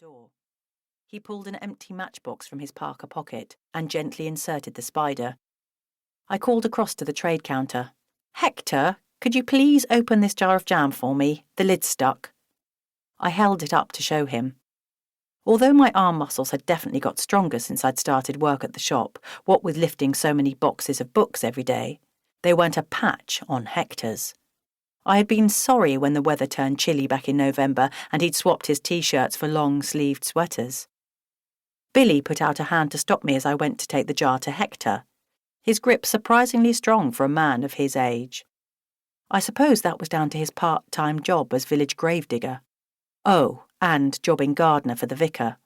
door. He pulled an empty matchbox from his parka pocket and gently inserted the spider. I called across to the trade counter. "Hector, could you please open this jar of jam for me? The lid's stuck." I held it up to show him. Although my arm muscles had definitely got stronger since I'd started work at the shop, what with lifting so many boxes of books every day, they weren't a patch on Hector's. I had been sorry when the weather turned chilly back in November and he'd swapped his t-shirts for long-sleeved sweaters. Billy put out a hand to stop me as I went to take the jar to Hector, his grip surprisingly strong for a man of his age. I suppose that was down to his part-time job as village gravedigger. Oh, and jobbing gardener for the vicar.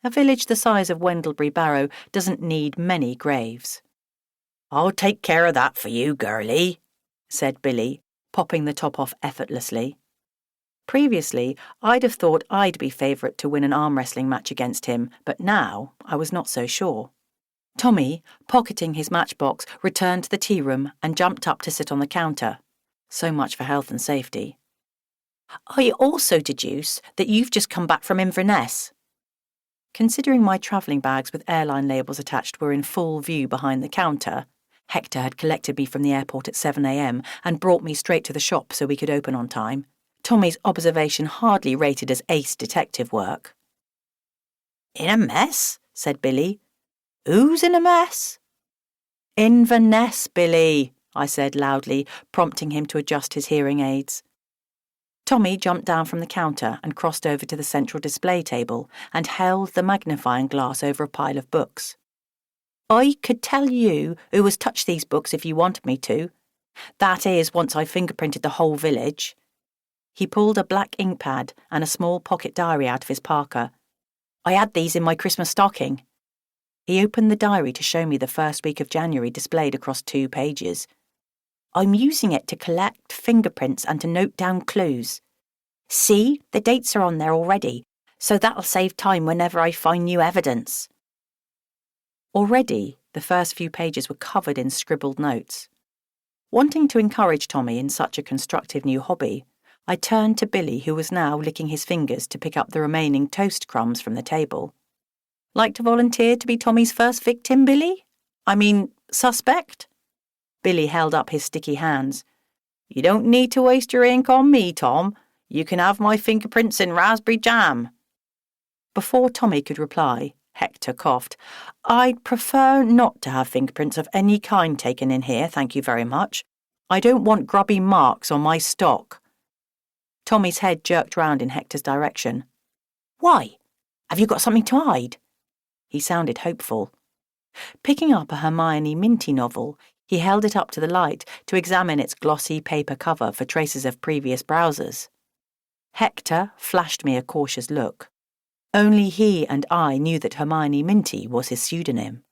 A village the size of Wendlebury Barrow doesn't need many graves. "I'll take care of that for you, girlie," said Billy, popping the top off effortlessly. Previously, I'd have thought I'd be favourite to win an arm wrestling match against him, but now I was not so sure. Tommy, pocketing his matchbox, returned to the tea room and jumped up to sit on the counter. So much for health and safety. "I also deduce that you've just come back from Inverness." Considering my travelling bags with airline labels attached were in full view behind the counter, Hector had collected me from the airport at 7 a.m. and brought me straight to the shop so we could open on time. Tommy's observation hardly rated as ace detective work. "In a mess?" said Billy. "Who's in a mess?" "Inverness, Billy," I said loudly, prompting him to adjust his hearing aids. Tommy jumped down from the counter and crossed over to the central display table and held the magnifying glass over a pile of books. "I could tell you who has touched these books if you wanted me to. That is, once I fingerprinted the whole village." He pulled a black ink pad and a small pocket diary out of his parka. "I had these in my Christmas stocking." He opened the diary to show me the first week of January displayed across 2 pages. "I'm using it to collect fingerprints and to note down clues. See, the dates are on there already, so that'll save time whenever I find new evidence." Already, the first few pages were covered in scribbled notes. Wanting to encourage Tommy in such a constructive new hobby, I turned to Billy, who was now licking his fingers to pick up the remaining toast crumbs from the table. "Like to volunteer to be Tommy's first victim, Billy? I mean, suspect?" Billy held up his sticky hands. "You don't need to waste your ink on me, Tom. You can have my fingerprints in raspberry jam." Before Tommy could reply, Hector coughed. "I'd prefer not to have fingerprints of any kind taken in here, thank you very much. I don't want grubby marks on my stock." Tommy's head jerked round in Hector's direction. "Why? Have you got something to hide?" He sounded hopeful. Picking up a Hermione Minty novel, he held it up to the light to examine its glossy paper cover for traces of previous browsers. Hector flashed me a cautious look. Only he and I knew that Hermione Minty was his pseudonym.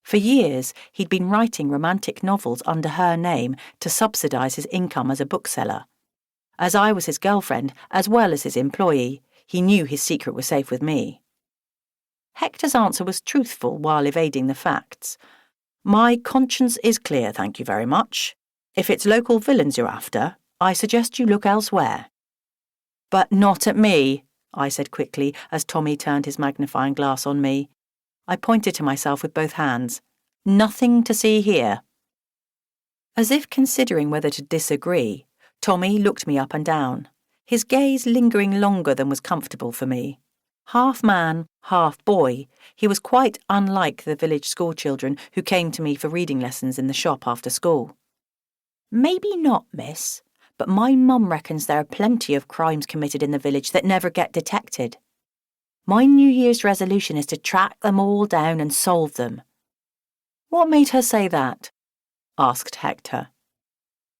For years, he'd been writing romantic novels under her name to subsidise his income as a bookseller. As I was his girlfriend, as well as his employee, he knew his secret was safe with me. Hector's answer was truthful while evading the facts. "My conscience is clear, thank you very much. If it's local villains you're after, I suggest you look elsewhere." "But not at me," I said quickly as Tommy turned his magnifying glass on me. I pointed to myself with both hands. "Nothing to see here." As if considering whether to disagree, Tommy looked me up and down, his gaze lingering longer than was comfortable for me. Half man, half boy, he was quite unlike the village schoolchildren who came to me for reading lessons in the shop after school. "Maybe not, miss, but my mum reckons there are plenty of crimes committed in the village that never get detected. My New Year's resolution is to track them all down and solve them." "What made her say that?" asked Hector.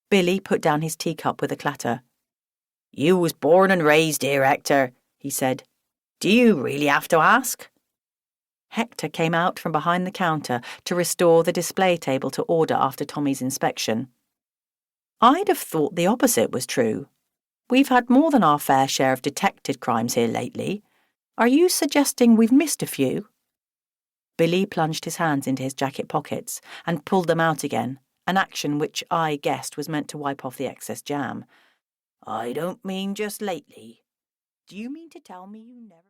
Billy put down his teacup with a clatter. "You was born and raised here, Hector," he said. "Do you really have to ask?" Hector came out from behind the counter to restore the display table to order after Tommy's inspection. "I'd have thought the opposite was true. We've had more than our fair share of detected crimes here lately. Are you suggesting we've missed a few?" Billy plunged his hands into his jacket pockets and pulled them out again, an action which I guessed was meant to wipe off the excess jam. "I don't mean just lately. Do you mean to tell me you never..."